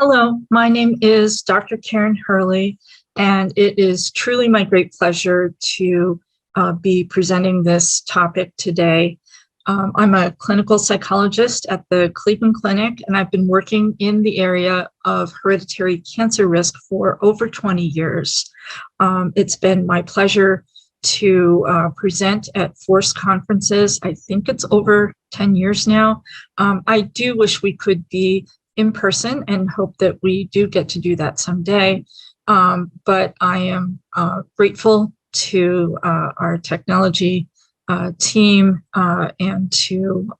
Hello, my name is Dr. Karen Hurley, and it is truly my great pleasure to be presenting this topic today. I'm a clinical psychologist at the Cleveland Clinic, and I've been working in the area of hereditary cancer risk for over 20 years. It's been my pleasure to present at FORCE conferences. I think it's over 10 years now. I do wish we could be in person and hope that we do get to do that someday. But I am grateful to our technology team and to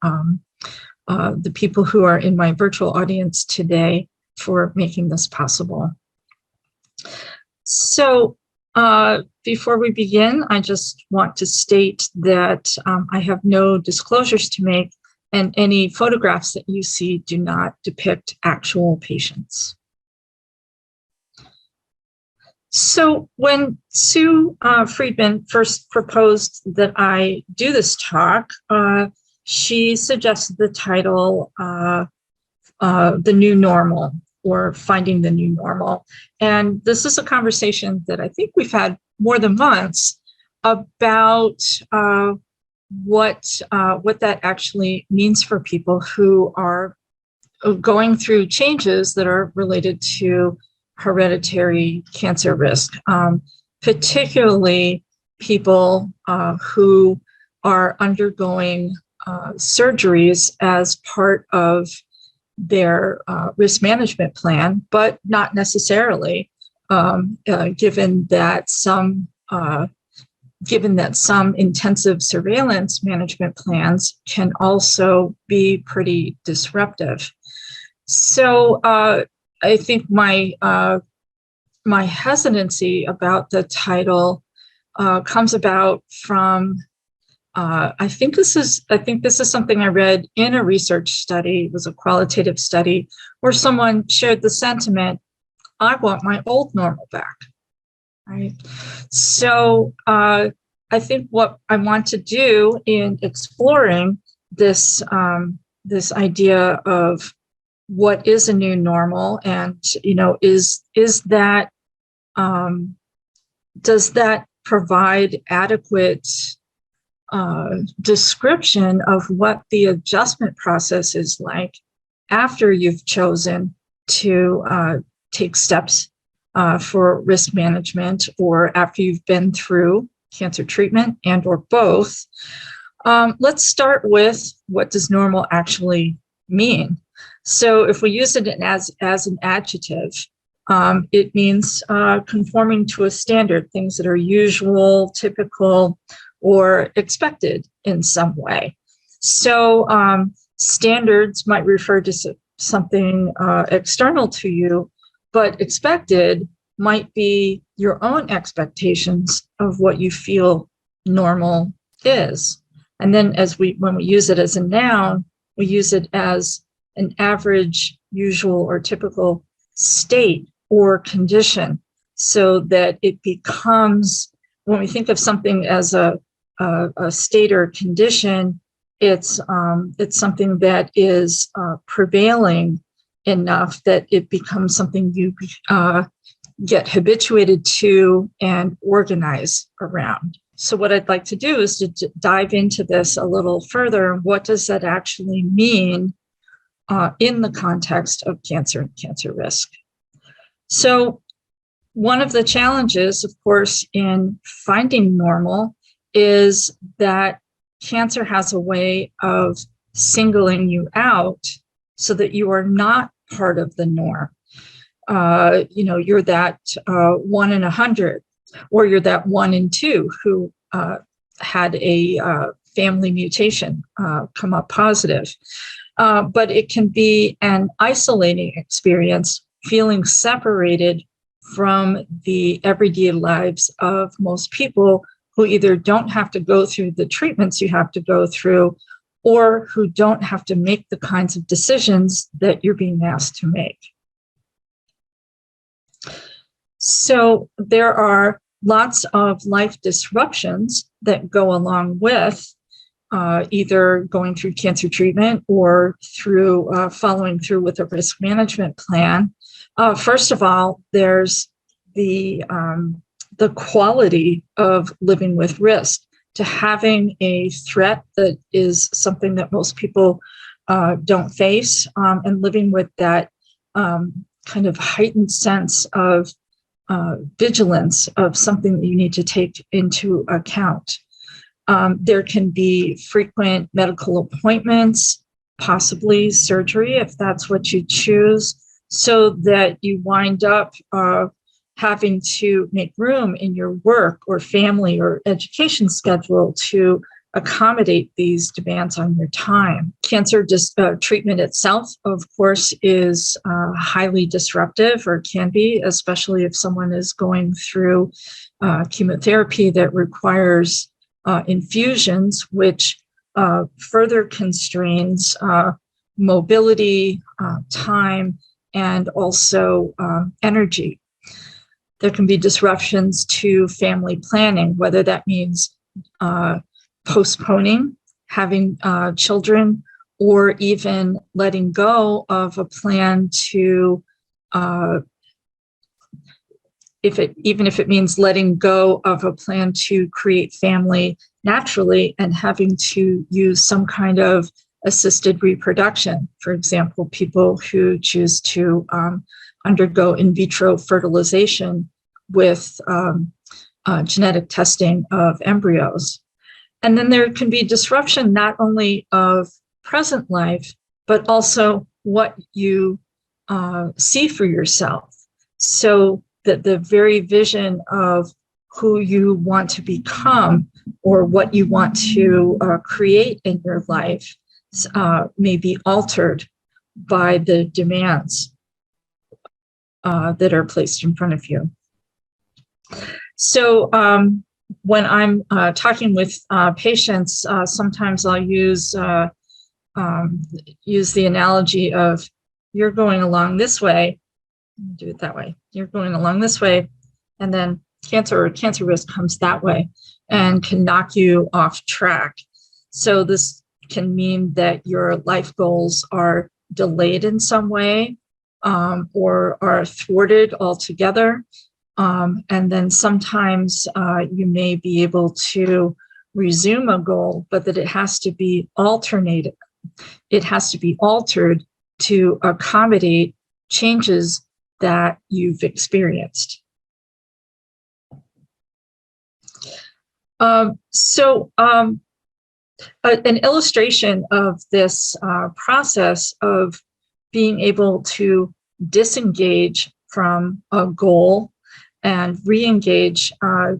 the people who are in my virtual audience today for making this possible. So before we begin, I just want to state that I have no disclosures to make, and any photographs that you see do not depict actual patients. So when Sue Friedman first proposed that I do this talk, she suggested the title, The New Normal, or Finding the New Normal. And this is a conversation that I think we've had more than once about what that actually means for people who are going through changes that are related to hereditary cancer risk, particularly people who are undergoing surgeries as part of their risk management plan, but not necessarily, given that some intensive surveillance management plans can also be pretty disruptive. So I think my hesitancy about the title comes about from I think this is something I read in a research study. It was a qualitative study where someone shared the sentiment, "I want my old normal back." Right. So I think what I want to do in exploring this this idea of what is a new normal, and is that does that provide adequate description of what the adjustment process is like after you've chosen to take steps for risk management, or after you've been through cancer treatment and or both. Let's start with, what does normal actually mean? So if we use it as an adjective, it means conforming to a standard, things that are usual, typical, or expected in some way. So standards might refer to something external to you, but expected might be your own expectations of what you feel normal is. And then when we use it as a noun, we use it as an average, usual, or typical state or condition, so that it becomes, when we think of something as a state or condition, it's something that is prevailing enough that it becomes something you get habituated to and organize around. So what I'd like to do is to dive into this a little further. What does that actually mean in the context of cancer and cancer risk? So one of the challenges, of course, in finding normal is that cancer has a way of singling you out so that you are not part of the norm. You're that 1 in 100, or you're that 1 in 2 who had a family mutation come up positive. But it can be an isolating experience, feeling separated from the everyday lives of most people who either don't have to go through the treatments you have to go through, or who don't have to make the kinds of decisions that you're being asked to make. So there are lots of life disruptions that go along with either going through cancer treatment or through following through with a risk management plan. First of all, there's the quality of living with risk, to having a threat that is something that most people don't face, and living with that kind of heightened sense of vigilance of something that you need to take into account. There can be frequent medical appointments, possibly surgery if that's what you choose, so that you wind up having to make room in your work or family or education schedule to accommodate these demands on your time. Cancer treatment itself, of course, is highly disruptive, or can be, especially if someone is going through chemotherapy that requires infusions, which further constrains mobility, time, and also energy. There can be disruptions to family planning, whether that means postponing having children, or even letting go of a plan to, even if it means letting go of a plan to create family naturally and having to use some kind of assisted reproduction. For example, people who choose to undergo in vitro fertilization with genetic testing of embryos. And then there can be disruption not only of present life, but also what you see for yourself. So that the very vision of who you want to become, or what you want to create in your life, may be altered by the demands that are placed in front of you. So when I'm talking with patients, sometimes I'll use the analogy of, you're going along this way, do it that way. You're going along this way, and then cancer or cancer risk comes that way and can knock you off track. So this can mean that your life goals are delayed in some way, or are thwarted altogether. And then sometimes you may be able to resume a goal, but that it has to be alternated. It has to be altered to accommodate changes that you've experienced. An illustration of this process of being able to disengage from a goal and re-engage. I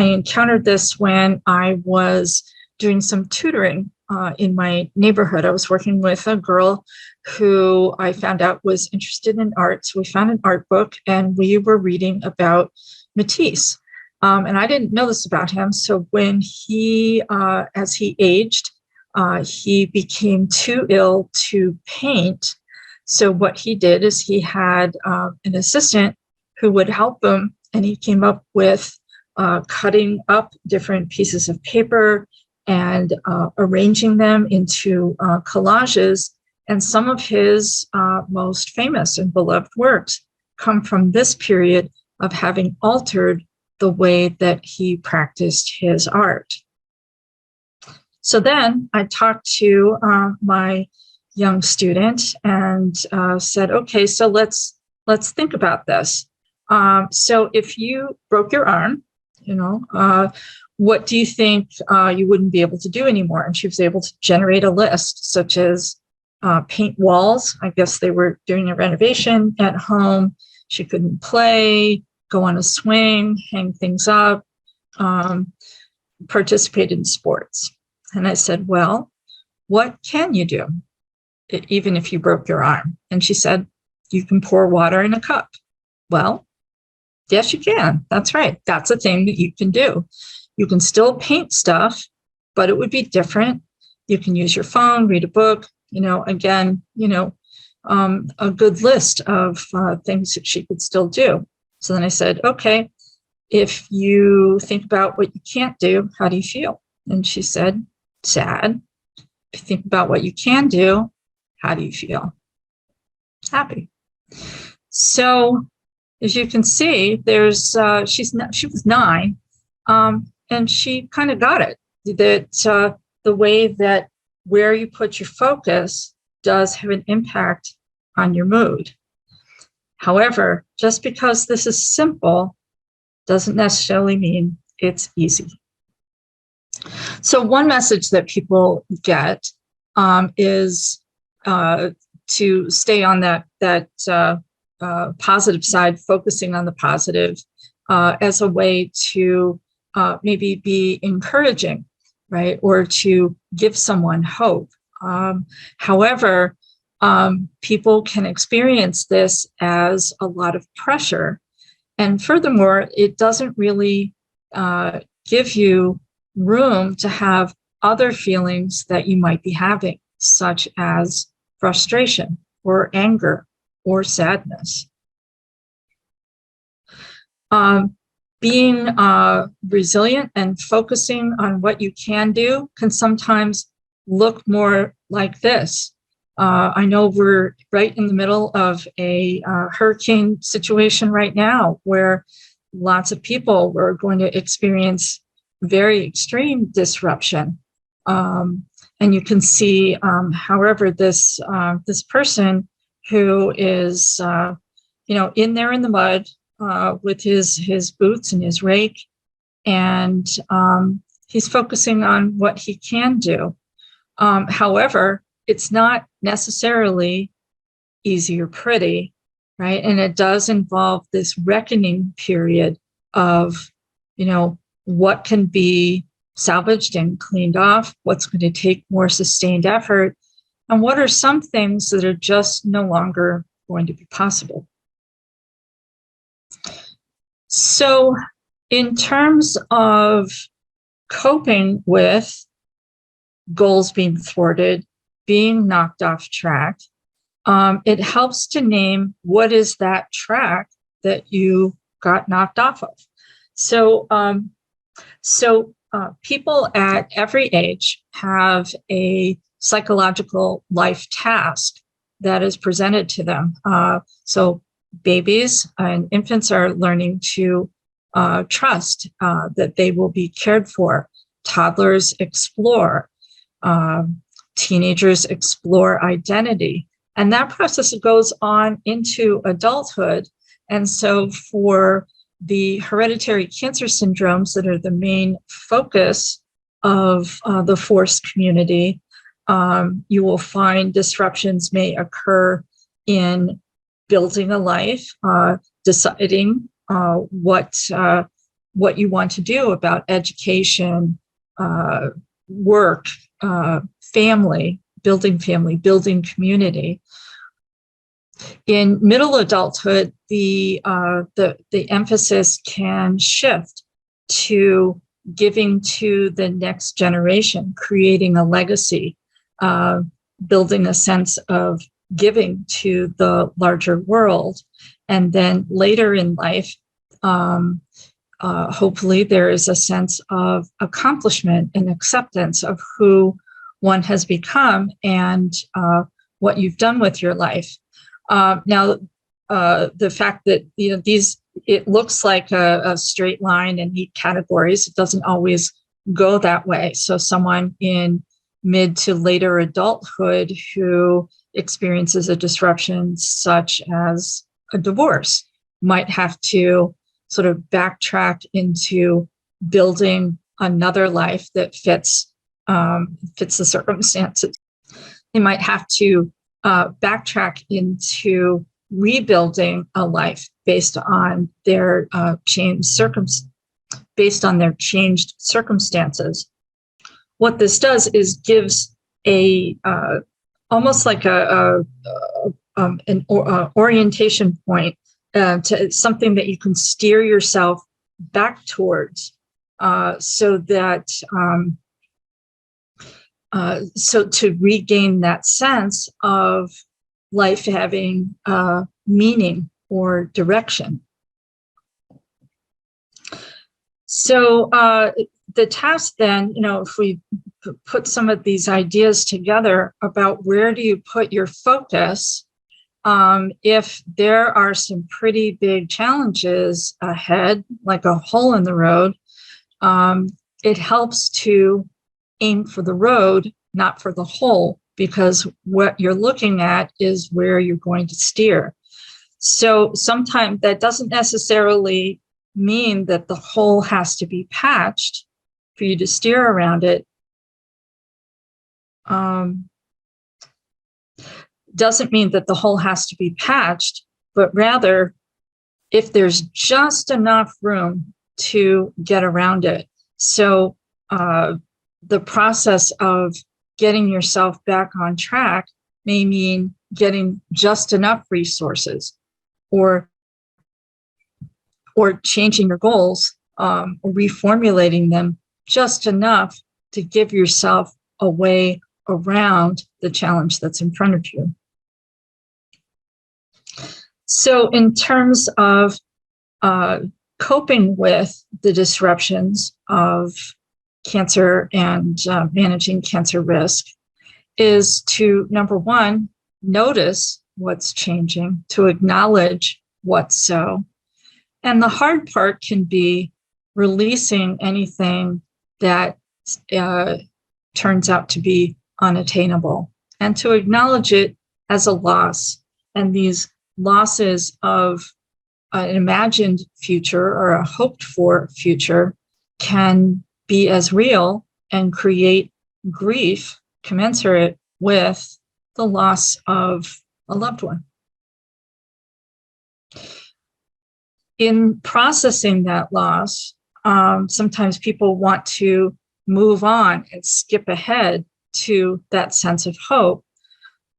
encountered this when I was doing some tutoring in my neighborhood. I was working with a girl who I found out was interested in art. So we found an art book and we were reading about Matisse. And I didn't know this about him. So when he, as he aged, he became too ill to paint. So what he did is he had an assistant who would help him, and he came up with cutting up different pieces of paper and arranging them into collages. And some of his most famous and beloved works come from this period of having altered the way that he practiced his art. So then I talked to my young student and said, okay, so let's think about this. So if you broke your arm, what do you think you wouldn't be able to do anymore? And she was able to generate a list, such as paint walls. I guess they were doing a renovation at home. She couldn't play, go on a swing, hang things up, participate in sports. And I said, well, what can you do, even if you broke your arm? And she said, you can pour water in a cup. Well, yes, you can. That's right. That's a thing that you can do. You can still paint stuff, but it would be different. You can use your phone, read a book, again, a good list of things that she could still do. So then I said, okay, if you think about what you can't do, how do you feel? And she said, Sad. If you think about what you can do, how do you feel? Happy. So as you can see, there's she was 9, and she kind of got it, that the way that where you put your focus does have an impact on your mood. However, just because this is simple doesn't necessarily mean it's easy. So one message that people get is to stay on that positive side, focusing on the positive as a way to maybe be encouraging, right? Or to give someone hope. However, people can experience this as a lot of pressure. And furthermore, it doesn't really give you room to have other feelings that you might be having, such as frustration or anger or sadness. Being resilient and focusing on what you can do can sometimes look more like this. I know we're right in the middle of a hurricane situation right now where lots of people are going to experience very extreme disruption. And you can see, however, this person who is, in there in the mud with his boots and his rake, and he's focusing on what he can do. However, it's not necessarily easy or pretty, right? And it does involve this reckoning period of, what can be salvaged and cleaned off, what's going to take more sustained effort, and what are some things that are just no longer going to be possible. So in terms of coping with goals being thwarted, being knocked off track, it helps to name what is that track that you got knocked off of. So, people at every age have a psychological life task that is presented to them. So babies and infants are learning to trust that they will be cared for. Toddlers explore. Teenagers explore identity. And that process goes on into adulthood. And so for the hereditary cancer syndromes that are the main focus of the forced community, you will find disruptions may occur in building a life, deciding what you want to do about education, work, family, building community. In middle adulthood, the emphasis can shift to giving to the next generation, creating a legacy, building a sense of giving to the larger world. And then later in life, hopefully there is a sense of accomplishment and acceptance of who one has become and what you've done with your life. Now, the fact that it looks like a straight line and neat categories, it doesn't always go that way. So someone in mid to later adulthood who experiences a disruption such as a divorce might have to sort of backtrack into building another life that fits the circumstances. They might have to backtrack into rebuilding a life based on their changed circumstances. What this does is gives a almost like an orientation point to something that you can steer yourself back towards, so that so to regain that sense of life having meaning or direction. So the task then, if we put some of these ideas together about where do you put your focus, if there are some pretty big challenges ahead, like a hole in the road, it helps to aim for the road, not for the hole, because what you're looking at is where you're going to steer. So sometimes that doesn't necessarily mean that the hole has to be patched for you to steer around it. Doesn't mean that the hole has to be patched, but rather if there's just enough room to get around it. So the process of getting yourself back on track may mean getting just enough resources, or changing your goals, or reformulating them just enough to give yourself a way around the challenge that's in front of you. So in terms of coping with the disruptions of cancer and managing cancer risk, is to, number one, notice what's changing, to acknowledge what's so. And the hard part can be releasing anything that turns out to be unattainable, and to acknowledge it as a loss. And these losses of an imagined future or a hoped for future can be as real and create grief commensurate with the loss of a loved one. In processing that loss, sometimes people want to move on and skip ahead to that sense of hope,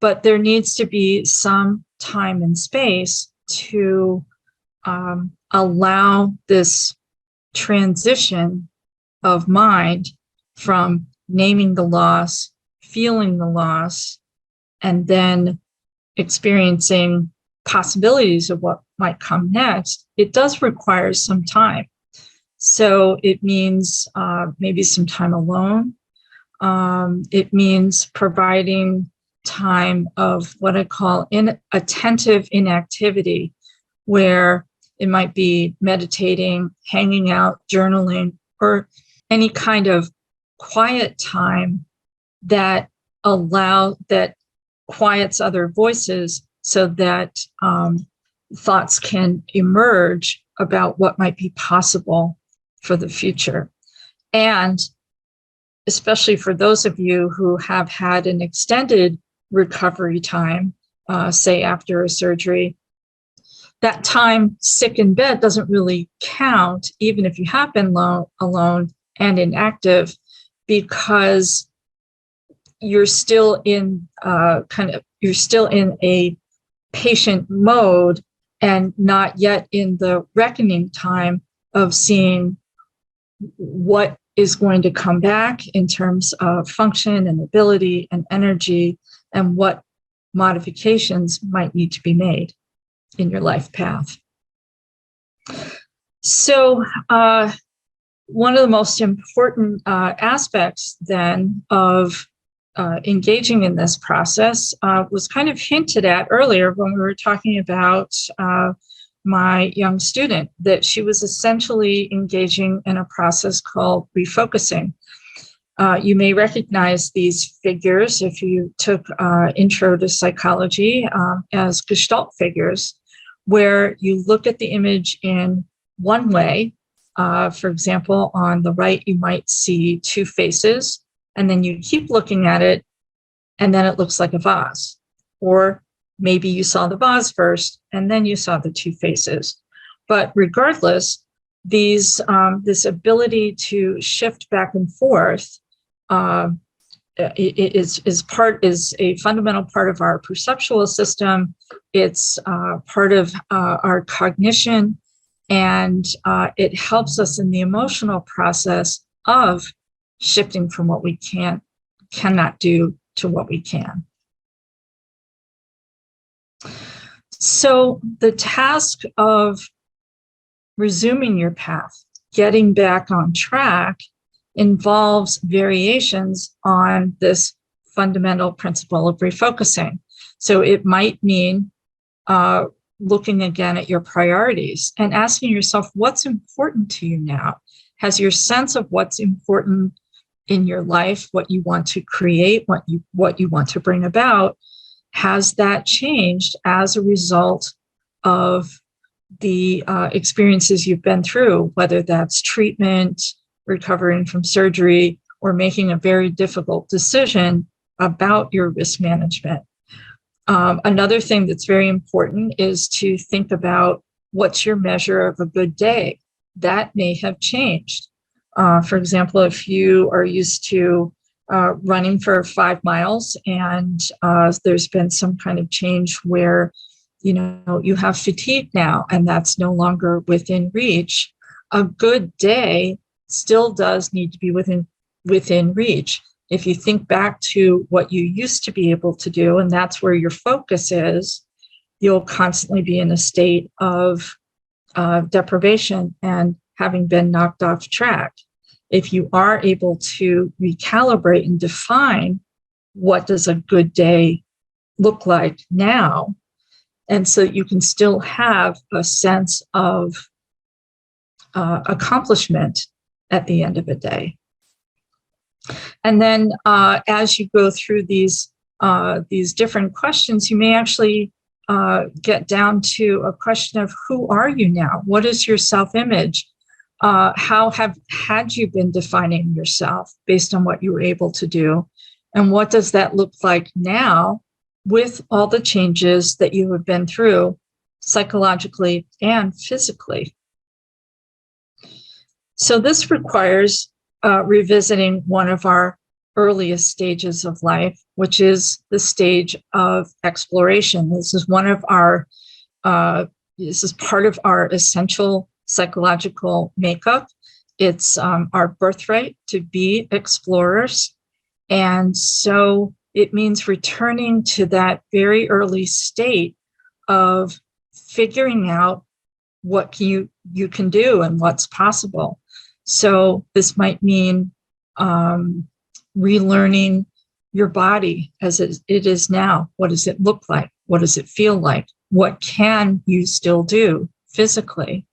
but there needs to be some time and space to allow this transition of mind from naming the loss, feeling the loss, and then experiencing possibilities of what might come next. It does require some time. So it means maybe some time alone. It means providing time of what I call attentive inactivity, where it might be meditating, hanging out, journaling, or any kind of quiet time that quiets other voices, so that thoughts can emerge about what might be possible for the future. And especially for those of you who have had an extended recovery time, say after a surgery, that time sick in bed doesn't really count, even if you have been alone and inactive, because you're still in a patient mode, and not yet in the reckoning time of seeing what is going to come back in terms of function and ability and energy, and what modifications might need to be made in your life path. So one of the most important aspects then of engaging in this process was kind of hinted at earlier when we were talking about my young student, that she was essentially engaging in a process called refocusing. You may recognize these figures if you took Intro to Psychology as Gestalt figures, where you look at the image in one way. For example, on the right, you might see two faces, and then you keep looking at it, and then it looks like a vase. Or maybe you saw the vase first, and then you saw the two faces. But regardless, this ability to shift back and forth is a fundamental part of our perceptual system. It's part of our cognition, and it helps us in the emotional process of shifting from what we cannot do to what we can. So the task of resuming your path, getting back on track, involves variations on this fundamental principle of refocusing. So it might mean looking again at your priorities and asking yourself, what's important to you now? Has your sense of what's important in your life, what you want to create, what you want to bring about, has that changed as a result of the experiences you've been through, whether that's treatment, recovering from surgery, or making a very difficult decision about your risk management? Another thing that's very important is to think about what's your measure of a good day. That may have changed. For example, if you are used to running for 5 miles and there's been some kind of change where you have fatigue now and that's no longer within reach, a good day still does need to be within reach. If you think back to what you used to be able to do, and that's where your focus is, you'll constantly be in a state of deprivation and having been knocked off track. If you are able to recalibrate and define what does a good day look like now, and so you can still have a sense of accomplishment at the end of a day. And then as you go through these different questions, you may actually get down to a question of who are you now? What is your self-image? How had you been defining yourself based on what you were able to do? And what does that look like now with all the changes that you have been through psychologically and physically? So this requires revisiting one of our earliest stages of life, which is the stage of exploration. This is one of our, this is part of our essential psychological makeup. It's our birthright to be explorers. And so it means returning to that very early state of figuring out what you can do and what's possible. So this might mean relearning your body as it is now. What does it look like? What does it feel like? What can you still do physically?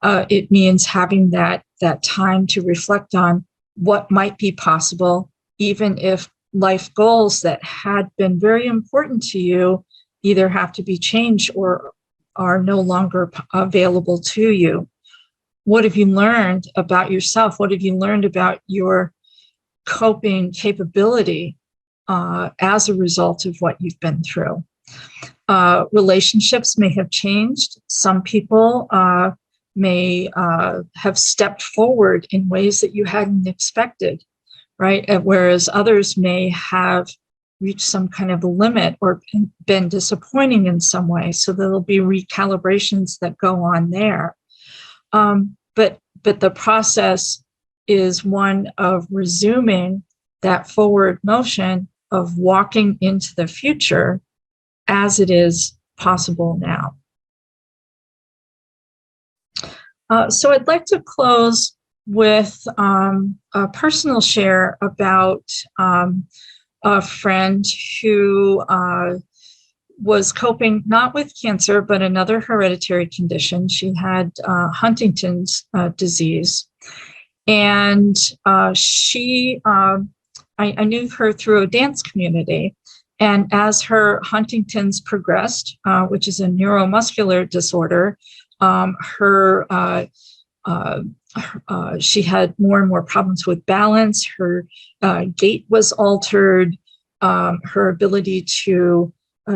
It means having that time to reflect on what might be possible, even if life goals that had been very important to you either have to be changed or are no longer available to you. What have you learned about yourself? What have you learned about your coping capability as a result of what you've been through? Relationships may have changed. Some people may have stepped forward in ways that you hadn't expected, right? Whereas others may have reached some kind of a limit or been disappointing in some way. So there'll be recalibrations that go on there. But the process is one of resuming that forward motion of walking into the future as it is possible now. So I'd like to close with a personal share about a friend who was coping not with cancer, but another hereditary condition. She had Huntington's disease. And I knew her through a dance community. And as her Huntington's progressed, which is a neuromuscular disorder, she had more and more problems with balance. Her gait was altered. Her ability to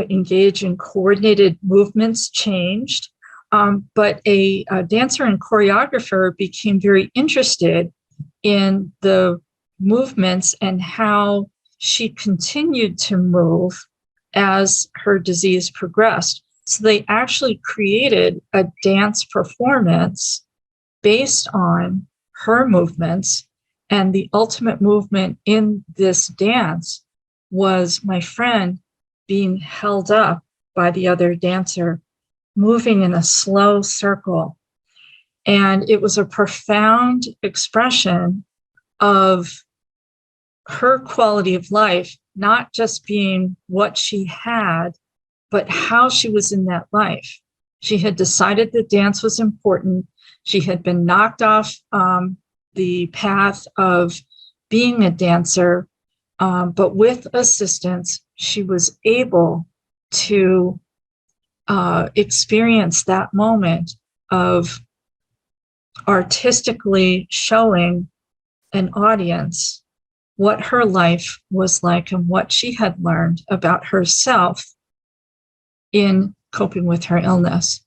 engage in coordinated movements changed. But a dancer and choreographer became very interested in the movements and how she continued to move as her disease progressed. So they actually created a dance performance based on her movements. And the ultimate movement in this dance was my friend being held up by the other dancer, moving in a slow circle. And it was a profound expression of her quality of life, not just being what she had, but how she was in that life. She had decided that dance was important. She had been knocked off the path of being a dancer, but with assistance, she was able to experience that moment of artistically showing an audience what her life was like and what she had learned about herself in coping with her illness.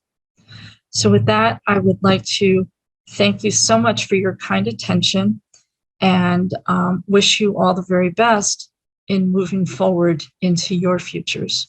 So with that, I would like to thank you so much for your kind attention and wish you all the very best in moving forward into your futures.